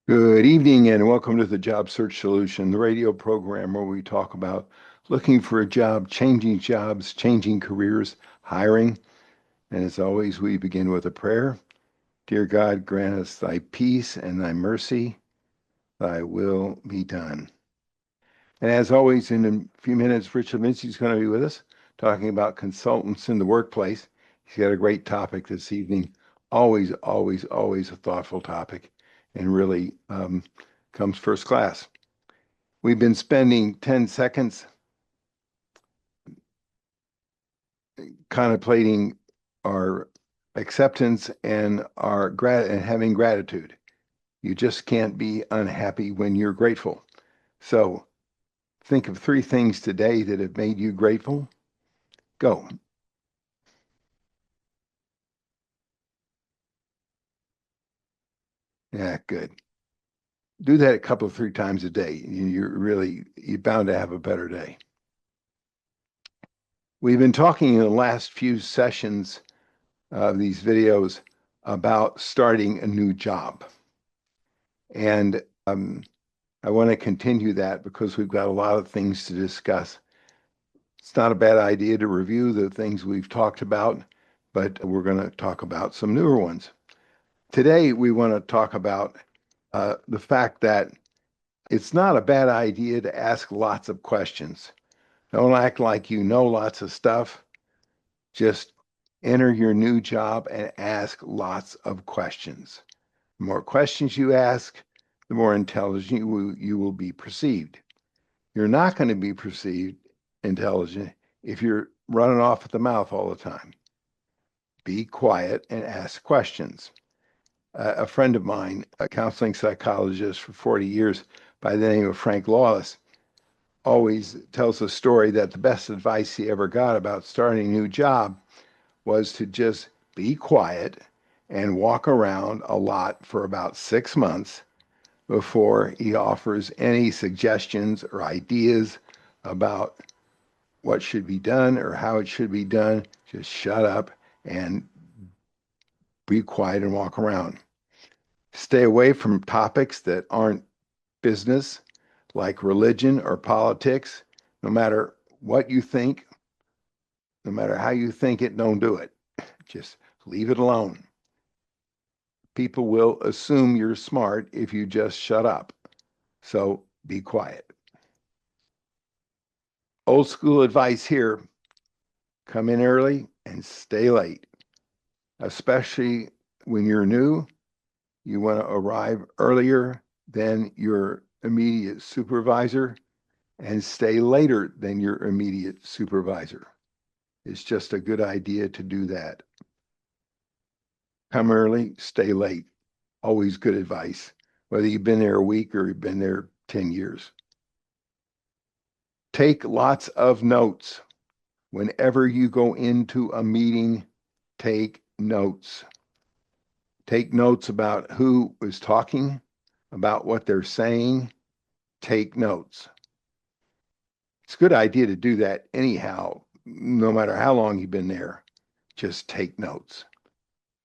Good evening and welcome to the Job Search Solution, the radio program where we talk about looking for a job, changing jobs, changing careers, hiring. And as always, we begin with a prayer. Dear God, grant us thy peace and thy mercy, thy will be done. And as always, in a few minutes, Rich Levinsky is going to be with us talking about consultants in the workplace. He's got a great topic this evening. Always, always, always a thoughtful topic and really comes first class. We've been spending 10 seconds contemplating our acceptance and and having gratitude. You just can't be unhappy when you're grateful. So think of 3 things today that have made you grateful. Go. Yeah, good. Do that a couple of 3 times a day. You're bound to have a better day. We've been talking in the last few sessions of these videos about starting a new job. And I want to continue that because we've got a lot of things to discuss. It's not a bad idea to review the things we've talked about, but we're going to talk about some newer ones. Today, we want to talk about the fact that it's not a bad idea to ask lots of questions. Don't act like you know lots of stuff. Just enter your new job and ask lots of questions. The more questions you ask, the more intelligent you will be perceived. You're not going to be perceived intelligent if you're running off at the mouth all the time. Be quiet and ask questions. A friend of mine, a counseling psychologist for 40 years by the name of Frank Lawless, always tells a story that the best advice he ever got about starting a new job was to just be quiet and walk around a lot for about 6 months before he offers any suggestions or ideas about what should be done or how it should be done. Just shut up and be quiet and walk around. Stay away from topics that aren't business, like religion or politics. No matter what you think, no matter how you think it, don't do it. Just leave it alone. People will assume you're smart if you just shut up. So be quiet. Old school advice here: come in early and stay late, especially when you're new. You want to arrive earlier than your immediate supervisor and stay later than your immediate supervisor. It's just a good idea to do that. Come early, stay late. Always good advice, whether you've been there a week or you've been there 10 years. Take lots of notes. Whenever you go into a meeting, take notes. Take notes about who is talking, about what they're saying. Take notes. It's a good idea to do that anyhow, no matter how long you've been there. Just take notes.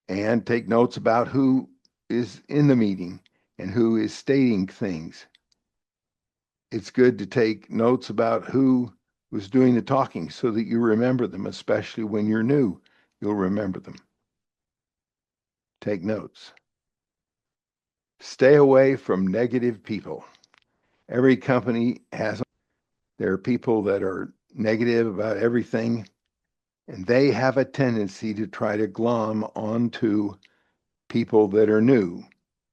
And take notes about who is in the meeting and who is stating things. It's good to take notes about who was doing the talking so that you remember them, especially when you're new. You'll remember them. Take notes. Stay away from negative people. Every company has, there are people that are negative about everything, and they have a tendency to try to glom onto people that are new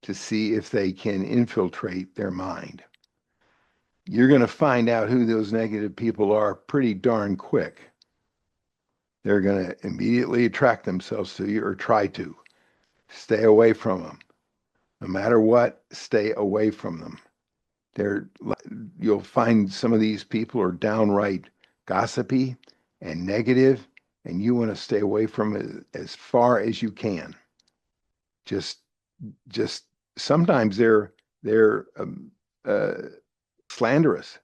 to see if they can infiltrate their mind. You're going to find out who those negative people are pretty darn quick. They're going to immediately attract themselves to you or try to. Stay away from them. No matter what, stay away from them. You'll find some of these people are downright gossipy and negative, and you want to stay away from it as far as you can. Just, just sometimes they're slanderous.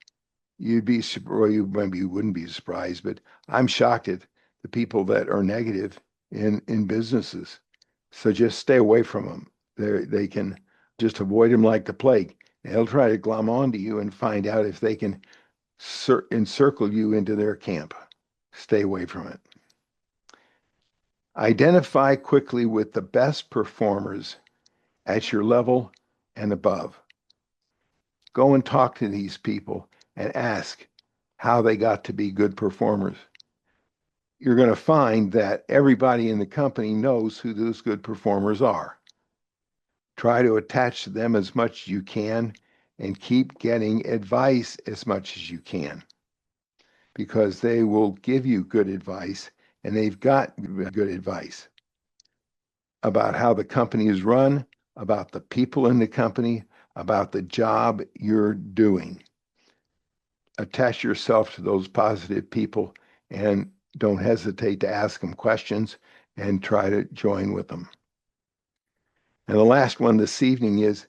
Well, maybe you wouldn't be surprised, but I'm shocked at the people that are negative in businesses. So just stay away from them. They can Just avoid them like the plague. They'll try to glom onto you and find out if they can encircle you into their camp. Stay away from it. Identify quickly with the best performers at your level and above. Go and talk to these people and ask how they got to be good performers. You're going to find that everybody in the company knows who those good performers are. Try to attach to them as much as you can and keep getting advice as much as you can, because they will give you good advice, and they've got good advice about how the company is run, about the people in the company, about the job you're doing. Attach yourself to those positive people and don't hesitate to ask them questions and try to join with them. And the last one this evening is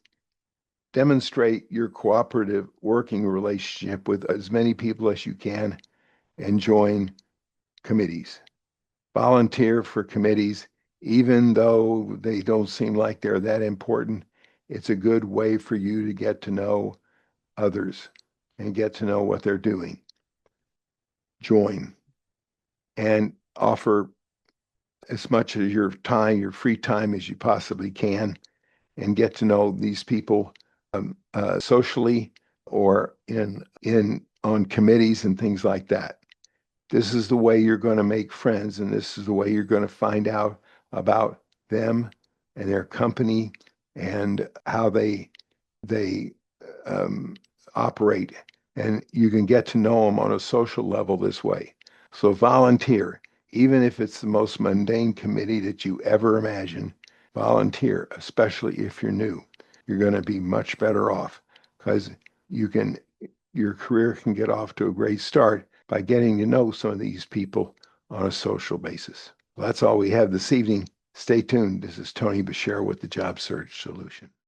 demonstrate your cooperative working relationship with as many people as you can and join committees. Volunteer for committees, even though they don't seem like they're that important. It's a good way for you to get to know others and get to know what they're doing. Join and offer as much of your time, your free time as you possibly can, and get to know these people socially or in on committees and things like that. This is the way you're going to make friends, and this is the way you're going to find out about them and their company and how they operate. And you can get to know them on a social level this way. So volunteer, even if it's the most mundane committee that you ever imagine. Volunteer, especially if you're new. You're going to be much better off because your career can get off to a great start by getting to know some of these people on a social basis. Well, that's all we have this evening. Stay tuned. This is Tony Beshara with the Job Search Solution.